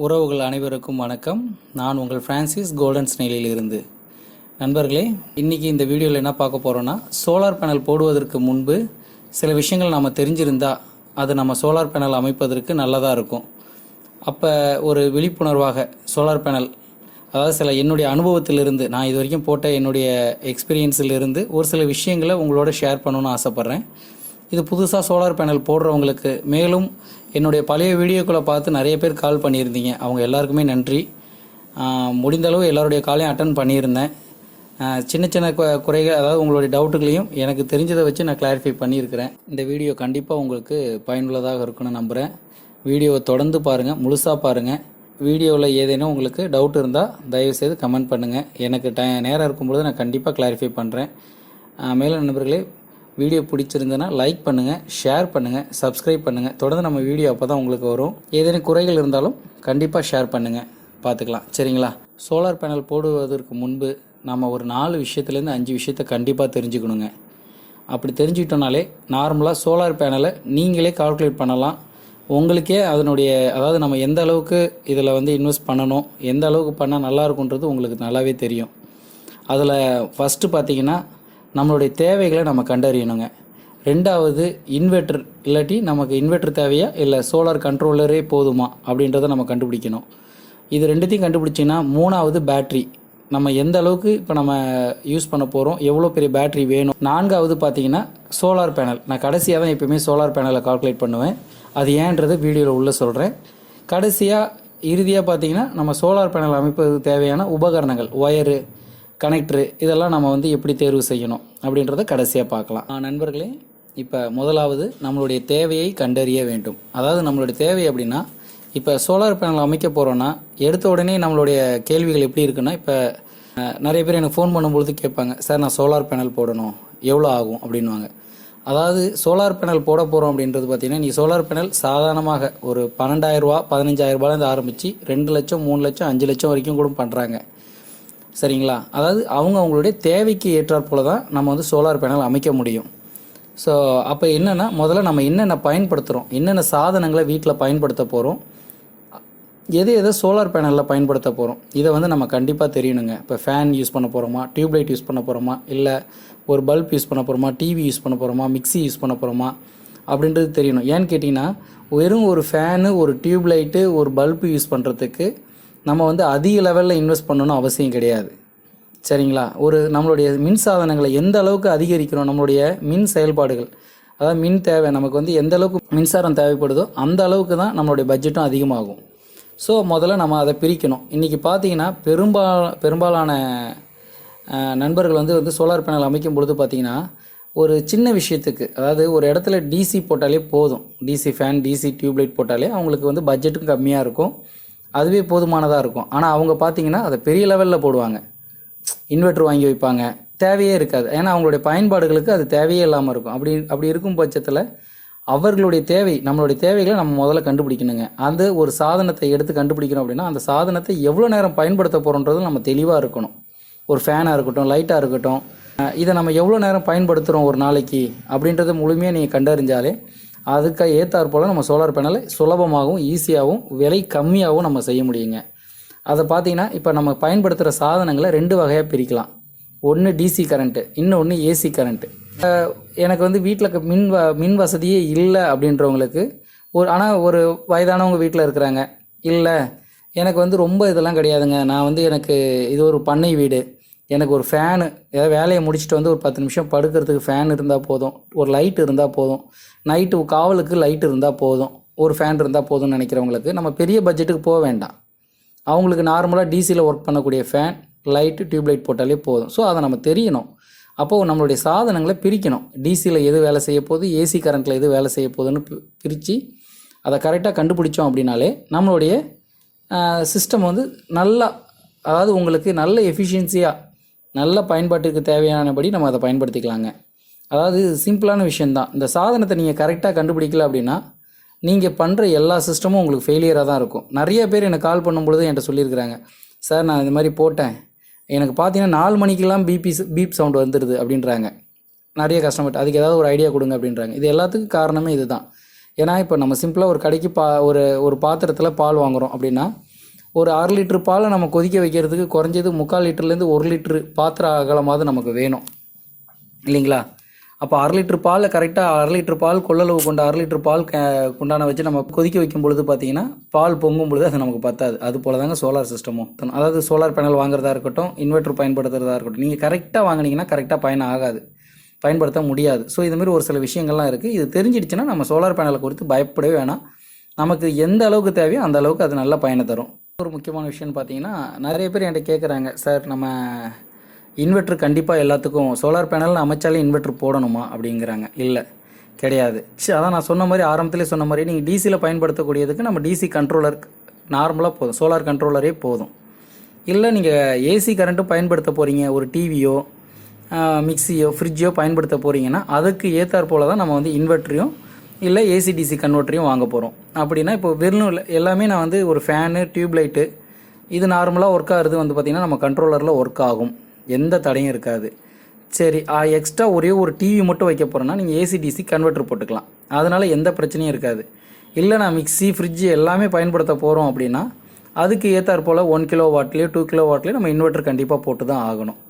உறவுகள் அனைவருக்கும் வணக்கம். நான் உங்கள் ஃப்ரான்சிஸ் கோல்டன் ஸ்னெயிலில் இருந்து. நண்பர்களே, இன்றைக்கி இந்த வீடியோவில் என்ன பார்க்க போகிறோன்னா, சோலார் பேனல் போடுவதற்கு முன்பு சில விஷயங்கள் நம்ம தெரிஞ்சிருந்தால் அது நம்ம சோலார் பேனல் அமைப்பதற்கு நல்லதாக இருக்கும். அப்போ ஒரு விழிப்புணர்வாக சோலார் பேனல், அதாவது என்னுடைய அனுபவத்திலிருந்து, நான் இது வரைக்கும் போட்ட என்னுடைய எக்ஸ்பீரியன்ஸிலிருந்து ஒரு சில விஷயங்களை உங்களோட ஷேர் பண்ணணுன்னு ஆசைப்பட்றேன். இது புதுசாக சோலார் பேனல் போடுறவங்களுக்கு, மேலும் என்னுடைய பழைய வீடியோக்களை பார்த்து நிறைய பேர் கால் பண்ணியிருந்தீங்க. அவங்க எல்லாருக்குமே நன்றி. முடிந்தளவு எல்லாருடைய காலையும் அட்டன் பண்ணியிருந்தேன். சின்ன சின்ன குறைகள், அதாவது உங்களுடைய டவுட்டுகளையும் எனக்கு தெரிஞ்சதை வச்சு நான் கிளாரிஃபை பண்ணியிருக்கிறேன். இந்த வீடியோ கண்டிப்பாக உங்களுக்கு பயனுள்ளதாக இருக்குன்னு நம்புகிறேன். வீடியோவை தொடர்ந்து பாருங்கள், முழுசாக பாருங்கள். வீடியோவில் ஏதேனும் உங்களுக்கு டவுட் இருந்தால் தயவுசெய்து கமெண்ட் பண்ணுங்கள். எனக்கு நேரம் இருக்கும்பொழுது நான் கண்டிப்பாக கிளாரிஃபை பண்ணுறேன். மேலும் நண்பர்களே, வீடியோ பிடிச்சிருந்ததுன்னா லைக் பண்ணுங்கள், ஷேர் பண்ணுங்கள், சப்ஸ்கிரைப் பண்ணுங்கள். தொடர்ந்து நம்ம வீடியோ அப்போ தான் உங்களுக்கு வரும். ஏதேனும் குறைகள் இருந்தாலும் கண்டிப்பாக ஷேர் பண்ணுங்கள், பார்த்துக்கலாம். சரிங்களா? சோலார் பேனல் போடுவதற்கு முன்பு நம்ம ஒரு 4 விஷயத்துலேருந்து 5 விஷயத்தை கண்டிப்பாக தெரிஞ்சுக்கணுங்க. அப்படி தெரிஞ்சுக்கிட்டோனாலே நார்மலாக சோலார் பேனலை நீங்களே கால்குலேட் பண்ணலாம். உங்களுக்கே அதனுடைய, அதாவது நம்ம எந்த அளவுக்கு இதில் இன்வெஸ்ட் பண்ணணும், எந்த அளவுக்கு பண்ணால் நல்லாயிருக்குன்றது உங்களுக்கு நல்லாவே தெரியும். அதில் ஃபஸ்ட்டு பார்த்திங்கன்னா, நம்மளுடைய தேவைகளை நம்ம கண்டறியணுங்க. ரெண்டாவது, இன்வெர்டர் இல்லாட்டி நமக்கு இன்வெர்டர் தேவையா இல்லை சோலார் கண்ட்ரோலரே போதுமா அப்படின்றத நம்ம கண்டுபிடிக்கணும். இது ரெண்டுத்தையும் கண்டுபிடிச்சிங்கன்னா, மூணாவது பேட்ரி, நம்ம எந்த அளவுக்கு இப்போ நம்ம யூஸ் பண்ண போகிறோம், எவ்வளோ பெரிய பேட்ரி வேணும். நான்காவது பார்த்திங்கன்னா சோலார் பேனல். நான் கடைசியாக தான் எப்போயுமே சோலார் பேனலை கால்குலேட் பண்ணுவேன். அது ஏன்றதை வீடியோவில் உள்ள சொல்கிறேன். இறுதியாக பார்த்திங்கன்னா, நம்ம சோலார் பேனல் அமைப்பதற்கு தேவையான உபகரணங்கள், ஒயரு, கனெக்டரு, இதெல்லாம் நம்ம எப்படி தேர்வு செய்யணும் அப்படின்றத கடைசியாக பார்க்கலாம். நண்பர்களே, இப்போ முதலாவது நம்மளுடைய தேவையை கண்டறிய வேண்டும். அதாவது நம்மளுடைய தேவை அப்படின்னா, இப்போ சோலார் பேனல் அமைக்க போகிறோன்னா எடுத்த உடனே நம்மளுடைய கேள்விகள் எப்படி இருக்குன்னா, இப்போ நிறைய பேர் எனக்கு ஃபோன் பண்ணும்பொழுது கேட்பாங்க, சார் நான் சோலார் பேனல் போடணும், எவ்வளோ ஆகும் அப்படின்வாங்க. அதாவது சோலார் பேனல் போட போகிறோம் அப்படின்றது பார்த்திங்கன்னா, நீ சோலார் பேனல் சாதாரணமாக ஒரு 12,000 ரூபா 15,000 ரூபாயிலேருந்து ஆரம்பித்து 2 லட்சம் 3 லட்சம் 5 லட்சம் வரைக்கும் கூட பண்ணுறாங்க. சரிங்களா? அதாவது அவங்களுடைய தேவைக்கு ஏற்றாற்போல தான் நம்ம சோலார் பேனல் அமைக்க முடியும். ஸோ அப்போ என்னென்னா, முதல்ல நம்ம என்னென்ன பயன்படுத்துகிறோம், என்னென்ன சாதனங்களை வீட்டில் பயன்படுத்த போகிறோம், எதை சோலார் பேனலில் பயன்படுத்த போகிறோம், இதை நம்ம கண்டிப்பாக தெரியணுங்க. இப்போ ஃபேன் யூஸ் பண்ண போகிறோமா, டியூப்லைட் யூஸ் பண்ண போகிறோமா, இல்லை ஒரு பல்ப் யூஸ் பண்ண போகிறோமா, டிவி யூஸ் பண்ண போகிறோமா, மிக்சி யூஸ் பண்ண போகிறோமா அப்படின்றது தெரியணும். ஏன்னு கேட்டிங்கன்னா, வெறும் ஒரு ஃபேனு, ஒரு டியூப்லைட்டு, ஒரு பல்பு யூஸ் பண்ணுறதுக்கு நம்ம அதிக லெவலில் இன்வெஸ்ட் பண்ணணும்னு அவசியம் கிடையாது. சரிங்களா? நம்மளுடைய மின் சாதனங்களை எந்த அளவுக்கு அதிகரிக்கிறோம், நம்மளுடைய மின் செயல்பாடுகள், அதாவது மின் தேவை, நமக்கு எந்த அளவுக்கு மின்சாரம் தேவைப்படுதோ அந்த அளவுக்கு தான் நம்மளுடைய பட்ஜெட்டும் அதிகமாகும். ஸோ முதல்ல நம்ம அதை பிரிக்கணும். இன்றைக்கி பார்த்தீங்கன்னா பெரும்பாலான நண்பர்கள் சோலார் பேனல் அமைக்கும் பொழுது பார்த்திங்கன்னா, ஒரு சின்ன விஷயத்துக்கு, அதாவது ஒரு இடத்துல டிசி போட்டாலே போதும், டிசி ஃபேன், டிசி டியூப்லைட் போட்டாலே அவங்களுக்கு பட்ஜெட்டும் கம்மியாக இருக்கும், அதுவே போதுமானதாக இருக்கும். ஆனால் அவங்க பார்த்திங்கன்னா அதை பெரிய லெவலில் போடுவாங்க, இன்வெர்டர் வாங்கி வைப்பாங்க, தேவையே இருக்காது. ஏன்னா அவங்களுடைய பயன்பாடுகளுக்கு அது தேவையே இல்லாமல் இருக்கும். அப்படி இருக்கும் பட்சத்தில் அவர்களுடைய தேவை, நம்மளுடைய தேவைகளை நம்ம முதல்ல கண்டுபிடிக்கணுங்க. அந்த ஒரு சாதனத்தை எடுத்து கண்டுபிடிக்கணும் அப்படின்னா, அந்த சாதனத்தை எவ்வளோ நேரம் பயன்படுத்த போகிறோன்றது நம்ம தெளிவாக இருக்கணும். ஒரு ஃபேனாக இருக்கட்டும், லைட்டாக இருக்கட்டும், இதை நம்ம எவ்வளோ நேரம் பயன்படுத்துகிறோம் ஒரு நாளைக்கு அப்படின்றத முழுமையாக நீங்கள் கண்டறிஞ்சாலே அதுக்கு ஏற்றாற் போல் நம்ம சோலார் பேனலை சுலபமாகவும் ஈஸியாகவும் விலை கம்மியாகவும் நம்ம செய்ய முடியுங்க. அதை பார்த்திங்கன்னா, இப்போ நம்ம பயன்படுத்துகிற சாதனங்களை 2 வகையாக பிரிக்கலாம். ஒன்று டிசி கரண்ட்டு, இன்னொன்று ஏசி கரண்ட்டு. எனக்கு வீட்டில் மின் வசதியே இல்லை அப்படின்றவங்களுக்கு, ஆனால் ஒரு வயதானவங்க வீட்டில் இருக்கிறாங்க, இல்லை எனக்கு ரொம்ப இதெல்லாம் கிடையாதுங்க, நான் எனக்கு இது ஒரு பண்ணை வீடு, எனக்கு ஒரு ஃபேனு, ஏதாவது வேலையை முடிச்சுட்டு ஒரு 10 நிமிஷம் படுக்கிறதுக்கு ஃபேன் இருந்தால் போதும், ஒரு லைட் இருந்தால் போதும், நைட்டு காவலுக்கு லைட் இருந்தால் போதும், ஒரு ஃபேன் இருந்தால் போதும்னு நினைக்கிறவங்களுக்கு நம்ம பெரிய பட்ஜெட்டுக்கு போக வேண்டாம். அவங்களுக்கு நார்மலாக டிசியில் ஒர்க் பண்ணக்கூடிய ஃபேன், லைட்டு, டியூப்லைட் போட்டாலே போதும். ஸோ அதை நம்ம தெரியணும். அப்போது நம்மளுடைய சாதனங்களை பிரிக்கணும். டிசியில் எது வேலை செய்ய போகுது, ஏசி கரண்ட்டில் எது வேலை செய்ய போகுதுன்னு பிரித்து அதை கரெக்டாக கண்டுபிடிச்சோம் அப்படின்னாலே நம்மளுடைய சிஸ்டம் நல்லா, அதாவது உங்களுக்கு நல்ல எஃபிஷியன்சியாக, நல்ல பயன்பாட்டுக்கு தேவையானபடி நம்ம அதை பயன்படுத்திக்கலாங்க. அதாவது சிம்பிளான விஷயந்தான். இந்த சாதனத்தை நீங்கள் கரெக்டாக கண்டுபிடிக்கல அப்படின்னா நீங்கள் பண்ணுற எல்லா சிஸ்டமும் உங்களுக்கு ஃபெயிலியராக தான் இருக்கும். நிறைய பேர் எனக்கு கால் பண்ணும்பொழுது என்கிட்ட சொல்லியிருக்கிறாங்க, சார் நான் இந்த மாதிரி போட்டேன், எனக்கு பார்த்தீங்கன்னா 4 மணிக்கெல்லாம் பீப் சவுண்ட் வந்துடுது அப்படின்றாங்க நிறைய கஸ்டமர். அதுக்கு ஏதாவது ஒரு ஐடியா கொடுங்க அப்படின்றாங்க. இது எல்லாத்துக்கும் காரணமே இது தான். ஏன்னா இப்போ நம்ம சிம்பிளாக ஒரு கடைக்கு ஒரு பாத்திரத்தில் பால் வாங்குகிறோம் அப்படின்னா, ஒரு 1/2 லிட்டர் பாலை நம்ம கொதிக்க வைக்கிறதுக்கு குறைஞ்சது 3/4 லிட்டர்லேருந்து 1 லிட்டரு பாத்திர அகலமாவது நமக்கு வேணும் இல்லைங்களா? அப்போ 1/2 லிட்டர் பால் கரெக்டாக 1/2 லிட்டர் பால் கொள்ளளவு கொண்ட 1/2 லிட்டர் பால் குண்டான வச்சு நம்ம கொதிக்க வைக்கும் பொழுது பார்த்திங்கன்னா பால் பொங்கும் பொழுது அது நமக்கு பத்தாது. அது போல் தாங்க சோலார் சிஸ்டமும். அதாவது சோலார் பேனல் வாங்குறதா இருக்கட்டும், இன்வெர்டர் பயன்படுத்துறதா இருக்கட்டும், நீங்கள் கரெக்டாக வாங்கினீங்கன்னா கரெக்டாக பயணம் ஆகாது, பயன்படுத்த முடியாது. ஸோ இதுமாரி ஒரு சில விஷயங்கள்லாம் இருக்குது. இது தெரிஞ்சிடுச்சுன்னா நம்ம சோலார் பேனலை குறித்து பயப்படவே வேணாம். நமக்கு எந்த அளவுக்கு தேவையோ அந்த அளவுக்கு அது நல்ல பயனை தரும். ஒரு முக்கியமான விஷயம்னு பார்த்தீங்கன்னா, நிறைய பேர் என்கிட்ட கேட்குறாங்க, சார் நம்ம இன்வெர்ட்ரு கண்டிப்பாக எல்லாத்துக்கும் சோலார் பேனல் அமைச்சாலே இன்வெர்ட்ரு போடணுமா அப்படிங்கிறாங்க. இல்லை, கிடையாது. அதான் நான் சொன்ன மாதிரி ஆரம்பத்திலே சொன்ன மாதிரி நீங்கள் டிசியில் பயன்படுத்தக்கூடியதுக்கு நம்ம டிசி கண்ட்ரோலர் நார்மலாக போதும், சோலார் கண்ட்ரோலரே போதும். இல்லை நீங்கள் ஏசி கரண்ட்டும் பயன்படுத்த போகிறீங்க, ஒரு டிவியோ மிக்சியோ ஃப்ரிட்ஜோ பயன்படுத்த போகிறீங்கன்னா அதுக்கு ஏற்றாற் போல் தான் நம்ம வந்து இன்வெர்ட்டரையும் இல்லை ஏசி டிசி கன்வெர்ட்டரையும் வாங்க போகிறோம். அப்படின்னா இப்போ வெறும் எல்லாமே நான் வந்து ஒரு ஃபேனு டியூப்லைட்டு இது நார்மலாக ஒர்க் ஆகுறது வந்து பார்த்திங்கன்னா நம்ம கண்ட்ரோலரில் ஒர்க் ஆகும், எந்த தடையும் இருக்காது. சரி, எக்ஸ்ட்ரா ஒரே ஒரு டிவி மட்டும் வைக்க போகிறோன்னா நீங்கள் ஏசி டிசி கன்வெர்ட்டர் போட்டுக்கலாம், அதனால் எந்த பிரச்சனையும் இருக்காது. இல்லை நான் மிக்சி ஃப்ரிட்ஜு எல்லாமே பயன்படுத்த போகிறோம் அப்படின்னா அதுக்கு ஏற்றாற் போல் 1 கிலோ வாட்லேயோ 2 கிலோ வாட்லேயோ நம்ம இன்வெர்ட்டர் கண்டிப்பாக போட்டு தான் ஆகணும்.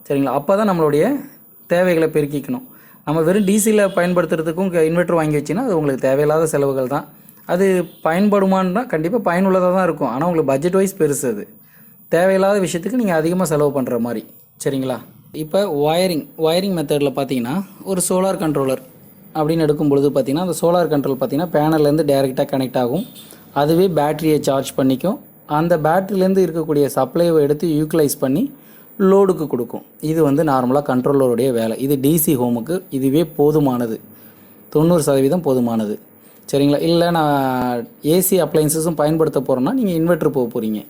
சரிங்களா? அப்போ தான் நம்மளுடைய தேவைகளை பெருக்கிக்கணும். நம்ம வெறும் டிசியில் பயன்படுத்துறதுக்கும் இன்வெர்ட்டர் வாங்கி வச்சிங்கன்னா அது உங்களுக்கு தேவையில்லாத செலவுகள் தான். அது பயன்படுமான்னா கண்டிப்பாக பயனுள்ளதாக தான் இருக்கும், ஆனால் உங்களுக்கு பட்ஜெட் வைஸ் பெருசு. அது தேவையில்லாத விஷயத்துக்கு நீங்கள் அதிகமாக செலவு பண்ணுற மாதிரி. சரிங்களா? இப்போ ஒயரிங் மெத்தடில் பார்த்தீங்கன்னா ஒரு சோலார் கண்ட்ரோலர் அப்படின்னு எடுக்கும் பொழுது பார்த்திங்கன்னா அந்த சோலார் கண்ட்ரோல் பார்த்திங்கன்னா பேனல்லேருந்து டைரெக்டாக கனெக்ட் ஆகும், அதுவே பேட்டரியை சார்ஜ் பண்ணிக்கும், அந்த பேட்டரியிலேருந்து இருக்கக்கூடிய சப்ளைவை எடுத்து யூட்டிலைஸ் பண்ணி லோடுக்கு கொடுக்கும். இது வந்து நார்மலாக கண்ட்ரோலருடைய வேலை. இது டிசி ஹோமுக்கு இதுவே போதுமானது, 90% போதுமானது. சரிங்களா? இல்லை நான் ஏசி அப்ளைன்சஸும் பயன்படுத்த போகிறேன்னா நீங்கள் இன்வெர்ட்டர் போக போகிறீங்க.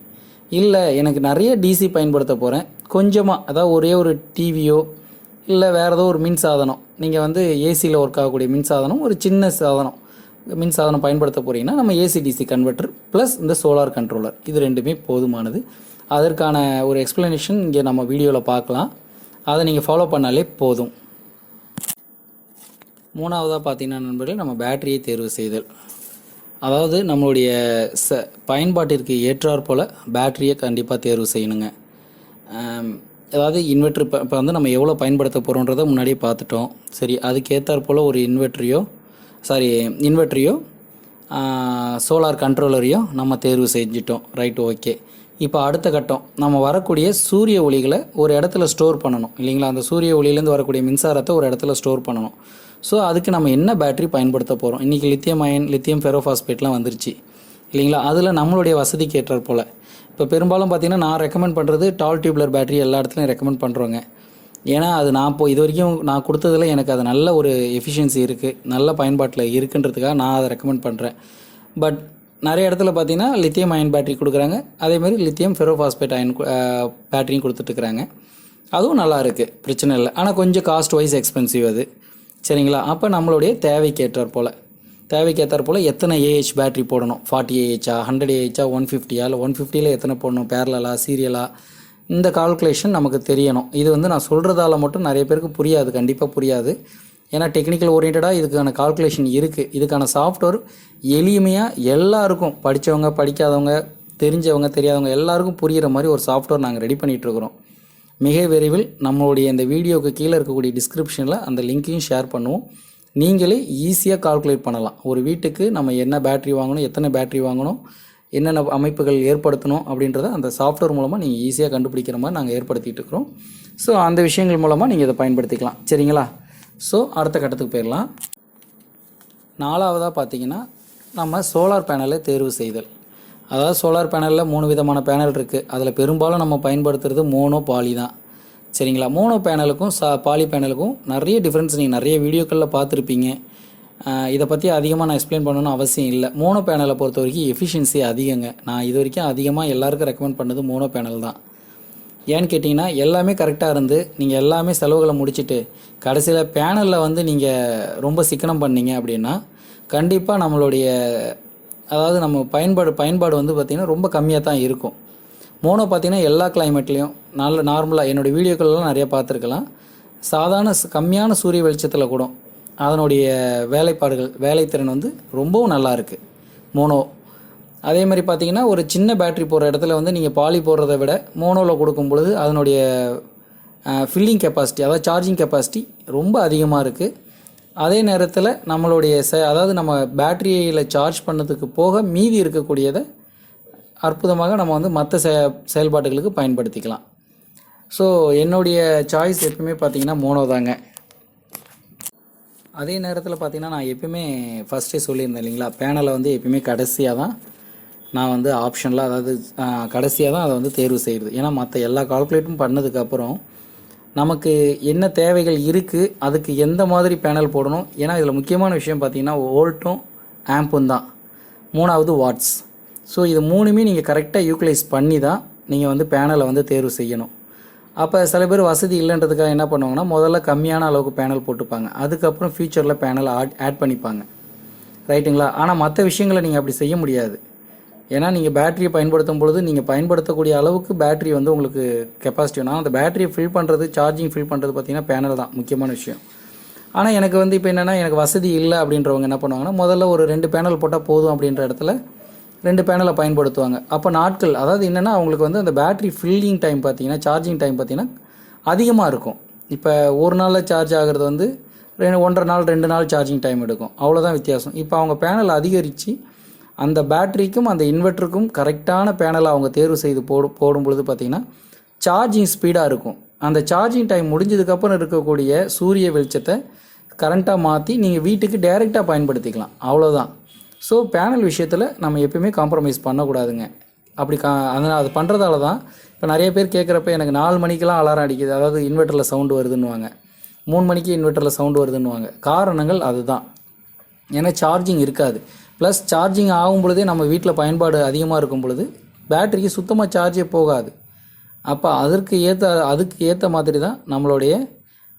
இல்லை எனக்கு நிறைய டிசி பயன்படுத்த போகிறேன், கொஞ்சமாக அதாவது ஒரே ஒரு டிவியோ இல்லை வேறு ஏதோ ஒரு மின் சாதனம், நீங்கள் வந்து ஏசியில் ஒர்க் ஆகக்கூடிய மின்சாதனம் ஒரு சின்ன சாதனம் மின்சாதனம் பயன்படுத்த போகிறீங்கன்னா நம்ம ஏசி டிசி கன்வெர்ட்டர் ப்ளஸ் இந்த சோலார் கண்ட்ரோலர் இது ரெண்டுமே போதுமானது. அதற்கான ஒரு எக்ஸ்ப்ளனேஷன் இங்கே நம்ம வீடியோவில் பார்க்கலாம், அதை நீங்கள் ஃபாலோ பண்ணாலே போதும். மூணாவதாக பார்த்தீங்கன்னா நண்பர்களே, நம்ம பேட்டரியை தேர்வு செய்தல். அதாவது நம்மளுடைய பயன்பாட்டிற்கு ஏற்றாற் போல் பேட்டரியை கண்டிப்பாக தேர்வு செய்யணுங்க. அதாவது இன்வெர்ட்ரு இப்போ வந்து நம்ம எவ்வளோ பயன்படுத்த போகிறோன்றதை முன்னாடியே பார்த்துட்டோம். சரி, அதுக்கு ஏற்றாற் போல் ஒரு இன்வெர்ட்டரையோ சோலார் கண்ட்ரோலரையோ நம்ம தேர்வு செஞ்சிட்டோம். Right, okay. இப்போ அடுத்த கட்டம், நம்ம வரக்கூடிய சூரிய ஒளிகளை ஒரு இடத்துல ஸ்டோர் பண்ணணும் இல்லைங்களா? அந்த சூரிய ஒளியிலேருந்து வரக்கூடிய மின்சாரத்தை ஒரு இடத்துல ஸ்டோர் பண்ணணும். ஸோ அதுக்கு நம்ம என்ன பேட்டரி பயன்படுத்த போகிறோம்? இன்றைக்கி லித்தியம் ஃபெரோஃபாஸ்பேட்லாம் வந்துருச்சு இல்லைங்களா? அதில் நம்மளுடைய வசதிக்கு ஏற்றாற் போல் இப்போ பெரும்பாலும் பார்த்திங்கன்னா நான் ரெக்கமெண்ட் பண்ணுறது டால் டியூப்லர் பேட்டரி எல்லா இடத்துலையும் ரெக்கமெண்ட் பண்ணுறோங்க. ஏன்னா அது நான் இது வரைக்கும் நான் கொடுத்ததில் எனக்கு அது நல்ல ஒரு எஃபிஷியன்சி இருக்குது, நல்ல பயன்பாட்டில் இருக்குன்றதுக்காக நான் அதை ரெக்கமெண்ட் பண்ணுறேன். பட் நிறைய இடத்துல பார்த்திங்கன்னா லித்தியம் அயன் பேட்டரி கொடுக்குறாங்க, அதேமாதிரி லித்தியம் ஃபெரோஃபாஸ்பேட் அயன் பேட்டரியும் கொடுத்துட்ருக்குறாங்க. அதுவும் நல்லா இருக்குது, பிரச்சனை இல்லை. ஆனால் கொஞ்சம் காஸ்ட் வைஸ் எக்ஸ்பென்சிவ் அது. சரிங்களா? அப்போ நம்மளுடைய தேவைக்கேற்றாற் போல் எத்தனை ஏஹெச் பேட்டரி போடணும், 40 ஏஹெச்சா 100 ஏஹெச்சா 150 இல்லை 150ல் எத்தனை போடணும், பேரலா சீரியலா, இந்த கால்குலேஷன் நமக்கு தெரியணும். இது வந்து நான் சொல்கிறதால மட்டும் நிறைய பேருக்கு புரியாது, கண்டிப்பாக புரியாது. ஏன்னா டெக்னிக்கல் ஓரியன்டாக இதுக்கான கால்குலேஷன் இருக்குது. இதுக்கான சாஃப்ட்வேர் எளிமையாக எல்லாருக்கும், படித்தவங்க படிக்காதவங்க தெரிஞ்சவங்க தெரியாதவங்க எல்லாருக்கும் புரிகிற மாதிரி ஒரு சாஃப்ட்வேர் நாங்கள் ரெடி பண்ணிகிட்ருக்குறோம். மிக விரைவில் நம்மளுடைய இந்த வீடியோவுக்கு கீழே இருக்கக்கூடிய டிஸ்கிரிப்ஷனில் அந்த லிங்க்கையும் ஷேர் பண்ணுவோம். நீங்களே ஈஸியாக கால்குலேட் பண்ணலாம். ஒரு வீட்டுக்கு நம்ம என்ன பேட்ரி வாங்கணும், எத்தனை பேட்ரி வாங்கணும், என்னென்ன அமைப்புகள் ஏற்படுத்தணும் அப்படின்றத அந்த சாஃப்ட்வேர் மூலமாக நீங்கள் ஈஸியாக கண்டுபிடிக்கிற மாதிரி நாங்கள் ஏற்படுத்திகிட்டு இருக்கிறோம். ஸோ அந்த விஷயங்கள் மூலமாக நீங்கள் இதை பயன்படுத்திக்கலாம். சரிங்களா? ஸோ அடுத்த கட்டத்துக்கு போயிடலாம். நாலாவதாக பார்த்தீங்கன்னா நம்ம சோலார் பேனலை தேர்வு செய்தல். அதாவது சோலார் பேனலில் 3 விதமான பேனல் இருக்குது. அதில் பெரும்பாலும் நம்ம பயன்படுத்துகிறது மோனோ பாலி தான். சரிங்களா? மோனோ பேனலுக்கும் பாலி பேனலுக்கும் நிறைய டிஃப்ரென்ஸ் நீங்கள் நிறைய வீடியோக்களில் பார்த்துருப்பீங்க. இதை பற்றி அதிகமாக நான் எக்ஸ்பிளைன் பண்ணணும்னு அவசியம் இல்லை. மோனோ பேனலை பொறுத்த வரைக்கும் எஃபிஷியன்சி அதிகங்க. நான் இது வரைக்கும் அதிகமாக எல்லாருக்கும் ரெக்கமெண்ட் பண்ணது மோனோ பேனல் தான். ஏன்னு கேட்டிங்கன்னா எல்லாமே கரெக்டாக இருந்து நீங்கள் எல்லாமே செலவுகளை முடிச்சுட்டு கடைசியில் பேனலில் வந்து நீங்கள் ரொம்ப சிக்கனம் பண்ணீங்க அப்படின்னா கண்டிப்பாக நம்மளுடைய அதாவது நம்ம பயன்பாடு வந்து பார்த்திங்கன்னா ரொம்ப கம்மியாக தான் இருக்கும். மோனோ பார்த்திங்கன்னா எல்லா கிளைமேட்லேயும் நார்மலாக என்னுடைய வீடியோக்கள்லாம் நிறையா பார்த்துருக்கலாம். சாதாரண கம்மியான சூரிய வெளிச்சத்தில் கூட அதனுடைய வேலைத்திறன் வந்து ரொம்பவும் நல்லா இருக்குது மோனோ. அதே மாதிரி பார்த்தீங்கன்னா ஒரு சின்ன பேட்ரி போடுற இடத்துல வந்து நீங்கள் பாலி போடுறத விட மோனோவில் கொடுக்கும் பொழுது அதனுடைய ஃபில்லிங் கெப்பாசிட்டி, அதாவது சார்ஜிங் கெப்பாசிட்டி ரொம்ப அதிகமாக இருக்குது. அதே நேரத்தில் நம்மளுடைய அதாவது நம்ம பேட்டரியில் சார்ஜ் பண்ணதுக்கு போக மீதி இருக்கக்கூடியதை அற்புதமாக நம்ம வந்து மற்ற செயல்பாடுகளுக்கு பயன்படுத்திக்கலாம். ஸோ என்னுடைய சாய்ஸ் எப்பவுமே பார்த்திங்கன்னா மோனோ தாங்க. அதே நேரத்தில் பார்த்திங்கன்னா நான் எப்பயுமே ஃபஸ்ட்டே சொல்லியிருந்தேன் இல்லைங்களா, பேனலை வந்து எப்பயுமே கடைசியாக தான் நான் வந்து ஆப்ஷனில், அதாவது கடைசியாக தான் அதை வந்து தேர்வு செய்கிறது. ஏன்னா மற்ற எல்லா கால்குலேட்டும் பண்ணதுக்கப்புறம் நமக்கு என்ன தேவைகள் இருக்குது, அதுக்கு எந்த மாதிரி பேனல் போடணும். ஏன்னா இதில் முக்கியமான விஷயம் பார்த்திங்கன்னா வோல்ட்டும் ஆம்பும் தான், மூணாவது வாட்ஸ். ஸோ இது மூணுமே நீங்கள் கரெக்டாக யூட்டிலைஸ் பண்ணி தான் நீங்கள் வந்து பேனலை வந்து தேர்வு செய்யணும். அப்போ சில பேர் வசதி இல்லைன்றதுக்காக என்ன பண்ணுவாங்கன்னா முதல்ல கம்மியான அளவுக்கு பேனல் போட்டுப்பாங்க, அதுக்கப்புறம் ஃபியூச்சரில் பேனல் ஆட் பண்ணிப்பாங்க, ரைட்டுங்களா. ஆனால் மற்ற விஷயங்களை நீங்கள் அப்படி செய்ய முடியாது. ஏன்னா நீங்கள் பேட்டரியை பயன்படுத்தும் பொழுது நீங்கள் பயன்படுத்தக்கூடிய அளவுக்கு பேட்டரி வந்து உங்களுக்கு கெப்பாசிட்டி வேணும். அந்த பேட்டரியை ஃபில் பண்ணுறது, சார்ஜிங் ஃபில் பண்ணுறது பார்த்திங்கன்னா பேனல் தான் முக்கியமான விஷயம். ஆனால் எனக்கு வந்து இப்போ என்னென்னா எனக்கு வசதி இல்லை அப்படின்றவங்க என்ன பண்ணுவாங்கன்னா முதல்ல ஒரு 2 பேனல் போட்டால் போதும் அப்படின்ற இடத்துல 2 பேனலை பயன்படுத்துவாங்க. அப்போ நாட்கள், அதாவது என்னென்னா அவங்களுக்கு வந்து அந்த பேட்டரி ஃபில்லிங் டைம் பார்த்திங்கன்னா, சார்ஜிங் டைம் பார்த்திங்கன்னா அதிகமாக இருக்கும். இப்போ ஒரு நாளில் சார்ஜ் ஆகிறது வந்து 1.5 நாள் 2 நாள் சார்ஜிங் டைம் எடுக்கும், அவ்வளோதான் வித்தியாசம். இப்போ அவங்க பேனல் அதிகரித்து அந்த பேட்டரிக்கும் அந்த இன்வெர்ட்டருக்கும் கரெக்டான பேனலை அவங்க தேர்வு செய்து போடும் பொழுது பார்த்திங்கன்னா சார்ஜிங் ஸ்பீடாக இருக்கும். அந்த சார்ஜிங் டைம் முடிஞ்சதுக்கப்புறம் இருக்கக்கூடிய சூரிய வெளிச்சத்தை கரண்ட்டாக மாற்றி நீங்கள் வீட்டுக்கு டைரெக்டாக பயன்படுத்திக்கலாம், அவ்வளோதான். ஸோ பேனல் விஷயத்தில் நம்ம எப்பயுமே காம்ப்ரமைஸ் பண்ணக்கூடாதுங்க. அப்படி அதனால் அது பண்ணுறதால தான் இப்போ நிறைய பேர் கேட்குறப்ப எனக்கு 4 மணிக்கெலாம் அலாரம் அடிக்குது, அதாவது இன்வெர்ட்டரில் சவுண்டு வருதுன்னுவாங்க, 3 மணிக்கு இன்வெர்ட்டரில் சவுண்டு வருதுன்னுவாங்க. காரணங்கள் அதுதான். ஏன்னா சார்ஜிங் இருக்காது. ப்ளஸ் சார்ஜிங் ஆகும் பொழுதே நம்ம வீட்டில் பயன்பாடு அதிகமாக இருக்கும் பொழுது பேட்டரிக்கு சுத்தமாக சார்ஜே போகாது. அப்போ அதுக்கு ஏற்ற மாதிரி தான் நம்மளுடைய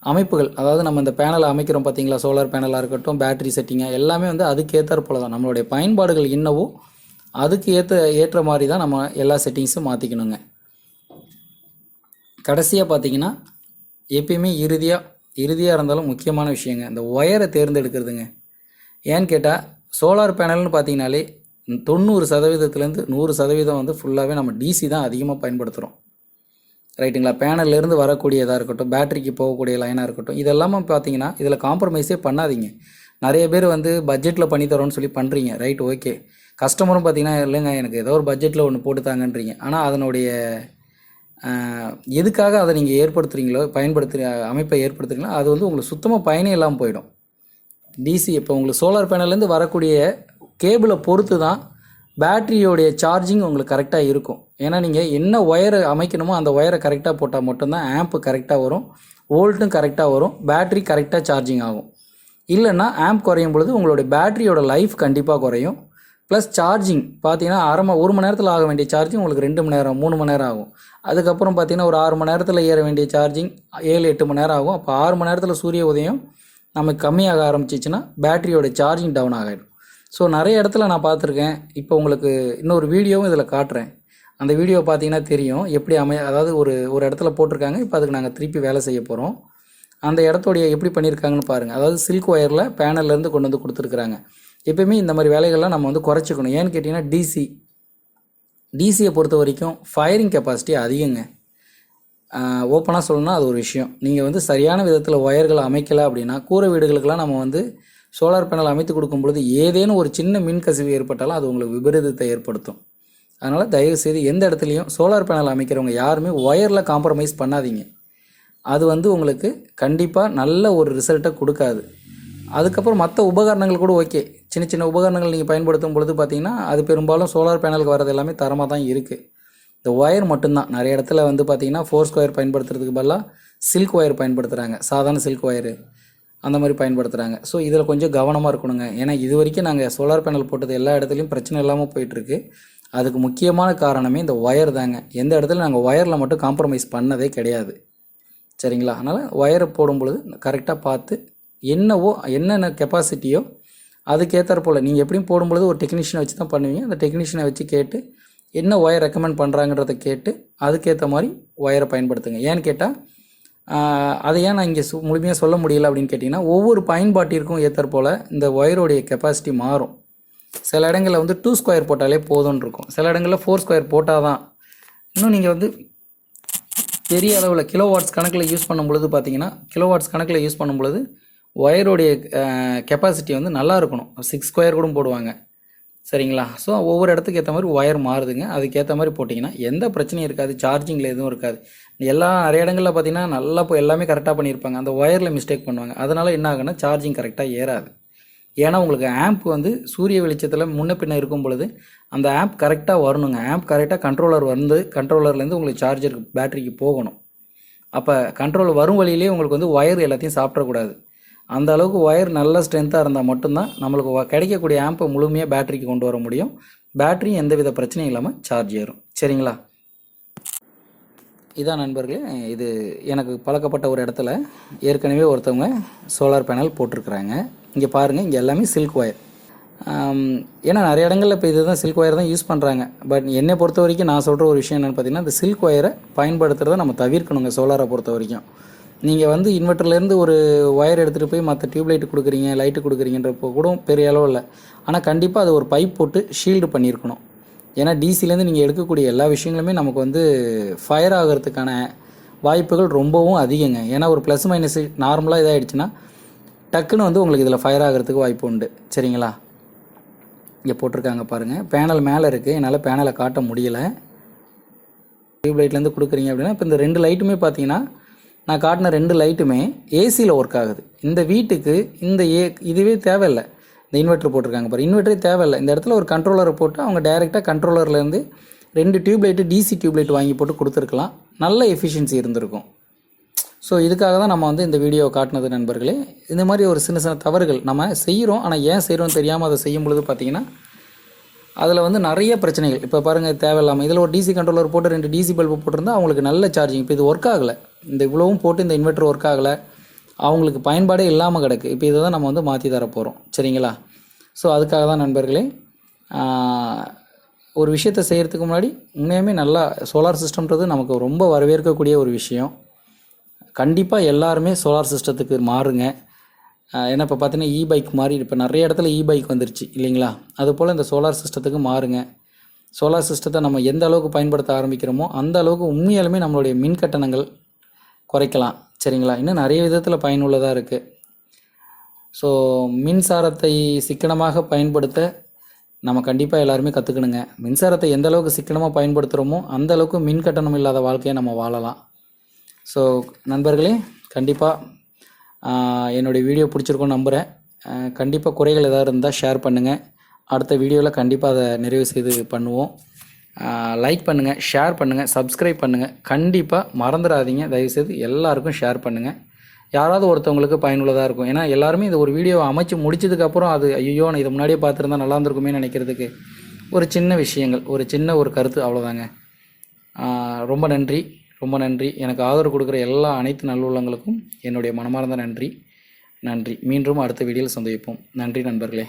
அமைப்புகள், அதாவது நம்ம இந்த பேனலை அமைக்கிறோம் பார்த்தீங்களா, சோலார் பேனலாக இருக்கட்டும், பேட்டரி செட்டிங்காக எல்லாமே வந்து அதுக்கு ஏற்றாற் போல தான். நம்மளுடைய பயன்பாடுகள் என்னவோ அதுக்கு ஏற்ற மாதிரி தான் நம்ம எல்லா செட்டிங்ஸும் மாற்றிக்கணுங்க. கடைசியாக பார்த்தீங்கன்னா எப்பயுமே இறுதியாக இருந்தாலும் முக்கியமான விஷயங்க இந்த ஒயரை தேர்ந்தெடுக்கிறதுங்க. ஏன்னு கேட்டால் சோலார் பேனல்னு பார்த்தீங்கனாலே 90%லேருந்து 100% வந்து ஃபுல்லாகவே நம்ம டிசி தான் அதிகமாக பயன்படுத்துகிறோம், ரைட்டுங்களா. பேனல்லேருந்து வரக்கூடியதாக இருக்கட்டும், பேட்டரிக்கு போகக்கூடிய லைனாக இருக்கட்டும், இதெல்லாமே பார்த்தீங்கன்னா இதில் காம்ப்ரமைஸே பண்ணாதீங்க. நிறைய பேர் வந்து பட்ஜெட்டில் பண்ணித்தரோன்னு சொல்லி பண்ணுறீங்க, ரைட், ஓகே. கஸ்டமரும் பார்த்தீங்கன்னா இல்லைங்க எனக்கு ஏதோ ஒரு பட்ஜெட்டில் ஒன்று போட்டுத்தாங்கன்றீங்க. ஆனால் அதனுடைய எதுக்காக அதை நீங்கள் ஏற்படுத்துகிறீங்களோ, அமைப்பை ஏற்படுத்துகிறீங்களோ அது வந்து உங்களுக்கு சுத்தமாக பயனே இல்லாமல் போயிடும். டிசி இப்போ உங்களுக்கு சோலார் பேனல்லேருந்து வரக்கூடிய கேபிளை பொறுத்து தான் பேட்டரியோடைய சார்ஜிங் உங்களுக்கு கரெக்டாக இருக்கும். ஏன்னா நீங்கள் என்ன ஒயரை அமைக்கணுமோ அந்த ஒயரை கரெக்டாக போட்டால் மட்டும்தான் ஆம்ப்பு கரெக்டாக வரும், வோல்ட்டும் கரெக்டாக வரும், பேட்டரி கரெக்டாக சார்ஜிங் ஆகும். இல்லைன்னா ஆம்ப் குறையும் பொழுது உங்களுடைய பேட்டரியோட லைஃப் கண்டிப்பாக குறையும். ப்ளஸ் சார்ஜிங் பார்த்தீங்கன்னா 1 மணி நேரத்தில் ஆக வேண்டிய சார்ஜிங் உங்களுக்கு 2 மணி நேரம் 3 மணி நேரம் ஆகும். அதுக்கப்புறம் பார்த்தீங்கன்னா ஒரு 6 மணி நேரத்தில் ஏற வேண்டிய சார்ஜிங் 7-8 மணி நேரம் ஆகும். அப்போ 6 மணி நேரத்தில் சூரிய உதயம் நமக்கு கம்மியாக ஆரம்பிச்சிச்சுன்னா பேட்டரியோட சார்ஜிங் டவுன் ஆகிடும். ஸோ நிறைய இடத்துல நான் பார்த்துருக்கேன். இப்போ உங்களுக்கு இன்னொரு வீடியோவும் இதில் காட்டுறேன். அந்த வீடியோ பார்த்தீங்கன்னா தெரியும் எப்படி அதாவது ஒரு இடத்துல போட்டிருக்காங்க. இப்போ அதுக்கு நாங்கள் திருப்பி வேலை செய்ய போகிறோம். அந்த இடத்தோடைய எப்படி பண்ணியிருக்காங்கன்னு பாருங்கள். அதாவது சில்க் ஒயரில் பேனல்லேருந்து கொண்டு வந்து கொடுத்துருக்குறாங்க. எப்பயுமே இந்த மாதிரி வேலைகள்லாம் நம்ம வந்து குறைச்சிக்கணும். ஏன்னு கேட்டிங்கன்னா டிசியை பொறுத்த வரைக்கும் ஃபயரிங் கெப்பாசிட்டி அதிகங்க. ஓப்பனாக சொல்லணும்னா அது ஒரு விஷயம். நீங்கள் வந்து சரியான விதத்தில் ஒயர்களை அமைக்கலை அப்படின்னா கூரை வீடுகளுக்கெல்லாம் நம்ம வந்து சோலார் பேனல் அமைத்து கொடுக்கும் பொழுது ஏதேனும் ஒரு சின்ன மின்கசிவு ஏற்பட்டாலும் அது உங்களுக்கு விபரீதத்தை ஏற்படுத்தும். அதனால் தயவுசெய்து எந்த இடத்துலையும் சோலார் பேனல் அமைக்கிறவங்க யாருமே ஒயரில் காம்ப்ரமைஸ் பண்ணாதீங்க. அது வந்து உங்களுக்கு கண்டிப்பாக நல்ல ஒரு ரிசல்ட்டை கொடுக்காது. அதுக்கப்புறம் மற்ற உபகரணங்கள் கூட ஓகே, சின்ன சின்ன உபகரணங்கள் நீங்கள் பயன்படுத்தும் பொழுது பார்த்திங்கன்னா அது பெரும்பாலும் சோலார் பேனலுக்கு வரது எல்லாமே தரமாக தான் இருக்குது. இந்த ஒயர் மட்டும்தான் நிறைய இடத்துல வந்து பார்த்திங்கன்னா ஃபோர்ஸ் ஒயர் பயன்படுத்துறதுக்கு பதிலாக சில்க் ஒயர் பயன்படுத்துகிறாங்க, சாதாரண சில்க் ஒயரு அந்த மாதிரி பயன்படுத்துகிறாங்க. ஸோ இதில் கொஞ்சம் கவனமாக இருக்கணுங்க. ஏன்னா இது வரைக்கும் நாங்கள் சோலார் பேனல் போட்டது எல்லா இடத்துலையும் பிரச்சனை இல்லாமல் போயிட்டுருக்கு. அதுக்கு முக்கியமான காரணமே இந்த ஒயர் தாங்க. எந்த இடத்துல நாங்கள் ஒயரில் மட்டும் காம்ப்ரமைஸ் பண்ணதே கிடையாது, சரிங்களா. அதனால் ஒயரை போடும் பொழுது கரெக்டாக பார்த்து என்னென்ன கெப்பாசிட்டியோ அதுக்கேற்ற போல் நீங்கள் எப்படியும் போடும்பொழுது ஒரு டெக்னீஷியனை வச்சு தான் பண்ணுவீங்க. அந்த டெக்னீஷியனை வச்சு கேட்டு என்ன ஒயர் ரெக்கமெண்ட் பண்ணுறாங்கன்றதை கேட்டு அதுக்கேற்ற மாதிரி ஒயரை பயன்படுத்துங்க. ஏன்னு கேட்டால் அதை ஏன் நான் இங்கே முழுமையாக சொல்ல முடியல அப்படின்னு கேட்டிங்கன்னா ஒவ்வொரு பயன்பாட்டிற்கும் ஏற்ற போல் இந்த ஒயருடைய கெப்பாசிட்டி மாறும். சில இடங்களில் வந்து 2 ஸ்கொயர் போட்டாலே போதும்னு இருக்கும், சில இடங்களில் 4 ஸ்கொயர் போட்டால் தான். இன்னும் நீங்கள் வந்து பெரிய அளவில் கிலோவாட்ஸ் கணக்கில் யூஸ் பண்ணும் பொழுது பார்த்தீங்கன்னா, கிலோவாட்ஸ் கணக்கில் யூஸ் பண்ணும் பொழுது ஒயருடைய கெப்பாசிட்டி வந்து நல்லா இருக்கணும். 6 ஸ்கொயர் கூட போடுவாங்க, சரிங்களா? ஸோ ஒவ்வொரு இடத்துக்கு ஏற்ற மாதிரி ஒயர் மாறுதுங்க. அதுக்கேற்ற மாதிரி போட்டிங்கன்னா எந்த பிரச்சனையும் இருக்காது, சார்ஜிங்கில் எதுவும் இருக்காது. நிறைய இடங்களில் பார்த்தீங்கன்னா நல்லா எல்லாமே கரெக்டாக பண்ணியிருப்பாங்க, அந்த ஒயரில் மிஸ்டேக் பண்ணுவாங்க. அதனால் என்ன ஆகுன்னா சார்ஜிங் கரெக்டாக ஏறாது. ஏன்னா உங்களுக்கு ஆம்ப் வந்து சூரிய வெளிச்சத்தில் முன்ன பின்ன இருக்கும் பொழுது அந்த ஆம்ப் கரெக்டாக வரணுங்க. ஆம்ப் கரெக்டாக கண்ட்ரோலர் வந்து கண்ட்ரோலர்லேருந்து உங்களுக்கு சார்ஜருக்கு பேட்டரிக்கு போகணும். அப்போ கண்ட்ரோலர் வரும் வழியிலே உங்களுக்கு வந்து ஒயர் எல்லாத்தையும் சாப்பிடக்கூடாது. அந்த அளவுக்கு ஒயர் நல்ல ஸ்ட்ரென்த்தாக இருந்தால் மட்டும்தான் நம்மளுக்கு கிடைக்கக்கூடிய ஆம்பை முழுமையாக பேட்டரிக்கு கொண்டு வர முடியும். பேட்டரியும் எந்தவித பிரச்சனையும் இல்லாமல் சார்ஜ் ஏறும், சரிங்களா? இதான் நண்பர்களே, இது எனக்கு பழக்கப்பட்ட ஒரு இடத்துல ஏற்கனவே ஒருத்தவங்க சோலார் பேனல் போட்டிருக்கிறாங்க. இங்கே பாருங்கள், இங்கே எல்லாமே சில்க் ஒயர். ஏன்னா நிறைய இடங்களில் இப்போ இதுதான் சில்க் ஒயர் தான் யூஸ் பண்ணுறாங்க. பட் என்னை பொறுத்த வரைக்கும் நான் சொல்கிற ஒரு விஷயம் என்னென்னு பார்த்தீங்கன்னா, இந்த சில்க் ஒயரை பயன்படுத்துகிறத நம்ம தவிர்க்கணுங்க. சோலாரை பொறுத்த வரைக்கும் நீங்கள் வந்து இன்வெர்ட்டர்லேருந்து ஒரு ஒயர் எடுத்துகிட்டு போய் மற்ற டியூப்லைட்டு கொடுக்குறீங்க, லைட்டு கொடுக்குறீங்கன்றப்போ கூட பெரிய அளவு இல்லை. ஆனால் கண்டிப்பாக அது ஒரு பைப் போட்டு ஷீல்டு பண்ணியிருக்கணும். ஏன்னா டிசிலேருந்து நீங்கள் எடுக்கக்கூடிய எல்லா விஷயங்களுமே நமக்கு வந்து ஃபயர் ஆகிறதுக்கான வாய்ப்புகள் ரொம்பவும் அதிகங்க. ஏன்னா ஒரு ப்ளஸ் மைனஸ் நார்மலாக இதாகிடுச்சுன்னா டக்குன்னு வந்து உங்களுக்கு இதில் ஃபயர் ஆகிறதுக்கு வாய்ப்பு உண்டு, சரிங்களா? இங்கே போட்டிருக்காங்க பாருங்கள், பேனல் மேலே இருக்குது, என்னால் பேனலை காட்ட முடியலை. டியூப்லைட்லேருந்து கொடுக்குறீங்க அப்படின்னா இப்போ இந்த 2 லைட்டுமே பார்த்தீங்கன்னா, நான் காட்டின 2 லைட்டுமே ஏசியில் ஒர்க் ஆகுது. இந்த வீட்டுக்கு இந்த இதுவே தேவையில்லை. இந்த இன்வெர்ட்டர் போட்டிருக்காங்க பாரு, இன்வெர்ட்டரே தேவையில்லை. இந்த இடத்துல ஒரு கண்ட்ரோலரை போட்டு அவங்க டைரெக்டாக கண்ட்ரோலர்லேருந்து 2 டியூப்லைட்டு டிசி டியூப்லைட் வாங்கி போட்டு கொடுத்துருக்கலாம், நல்ல எஃபிஷியன்சி இருந்திருக்கும். ஸோ இதுக்காக தான் நம்ம வந்து இந்த வீடியோவை காட்டினது நண்பர்களே. இந்த மாதிரி ஒரு சின்ன சின்ன தவறுகள் நம்ம செய்கிறோம், ஆனால் ஏன் செய்கிறோன்னு தெரியாமல் அதை செய்யும் பொழுது பார்த்திங்கன்னா அதில் வந்து நிறைய பிரச்சனைகள். இப்போ பாருங்கள், தேவையில்லாமல் இதில் ஒரு டிசி கண்ட்ரோலர் போட்டு 2 டிசி பல்பு போட்டிருந்தால் அவங்களுக்கு நல்ல சார்ஜிங். இப்போ இது ஒர்க் ஆகலை, இந்த இவ்வளவும் போட்டு இந்த இன்வெர்ட்டர் ஒர்க் ஆகலை, அவங்களுக்கு பயன்பாடே இல்லாமல் கிடக்கு. இப்போ இதை தான் நம்ம வந்து மாற்றி தர போகிறோம், சரிங்களா? ஸோ அதுக்காக தான் நண்பர்களே, ஒரு விஷயத்தை செய்கிறதுக்கு முன்னாடி உண்மையுமே நல்லா சோலார் சிஸ்டம்ன்றது நமக்கு ரொம்ப வரவேற்கக்கூடிய ஒரு விஷயம். கண்டிப்பாக எல்லாருமே சோலார் சிஸ்டத்துக்கு மாறுங்க. ஏன்னா இப்போ பார்த்தீங்கன்னா பைக் மாதிரி இப்போ நிறைய இடத்துல பைக் வந்துருச்சு இல்லைங்களா? அதுபோல் இந்த சோலார் சிஸ்டத்துக்கு மாறுங்க. சோலார் சிஸ்டத்தை நம்ம எந்த அளவுக்கு பயன்படுத்த ஆரம்பிக்கிறோமோ அந்த அளவுக்கு உண்மையாலுமே நம்மளுடைய மின் கட்டணங்கள் குறைக்கலாம், சரிங்களா? இன்னும் நிறைய விதத்தில் பயனுள்ளதாக இருக்குது. ஸோ மின்சாரத்தை சிக்கனமாக பயன்படுத்த நம்ம கண்டிப்பாக எல்லாருமே கற்றுக்கணுங்க. மின்சாரத்தை எந்த அளவுக்கு சிக்கனமாக பயன்படுத்துகிறோமோ அந்த அளவுக்கு மின் கட்டணம் இல்லாத வாழ்க்கையை நம்ம வாழலாம். ஸோ நண்பர்களே, கண்டிப்பாக என்னுடைய வீடியோ பிடிச்சிருக்கோன்னு நம்புகிறேன். கண்டிப்பாக குறைகள் எதாவது இருந்தால் ஷேர் பண்ணுங்கள். அடுத்த வீடியோவில் கண்டிப்பாக அதை நிறைவு செய்து பண்ணுவோம். லைக் பண்ணுங்கள், ஷேர் பண்ணுங்கள், சப்ஸ்கிரைப் பண்ணுங்கள். கண்டிப்பாக மறந்துடாதீங்க, தயவுசெய்து எல்லாருக்கும் ஷேர் பண்ணுங்கள். யாராவது ஒருத்தவங்களுக்கு பயனுள்ளதாக இருக்கும். ஏன்னா எல்லாருமே இந்த ஒரு வீடியோவை அமைச்சு முடிச்சதுக்கப்புறம் அது ஐயோ நான் இதை முன்னாடியே பார்த்துருந்தா நல்லா இருந்திருக்குமே நினைக்கிறதுக்கு ஒரு சின்ன விஷயங்கள், ஒரு சின்ன ஒரு கருத்து, அவ்வளோதாங்க. ரொம்ப நன்றி, ரொம்ப நன்றி. எனக்கு ஆதரவு கொடுக்குற அனைத்து நல்லுள்ளங்களுக்கும் என்னுடைய மனமார்ந்த நன்றி. மீண்டும் அடுத்த வீடியோவில் சந்திப்போம். நன்றி நண்பர்களே.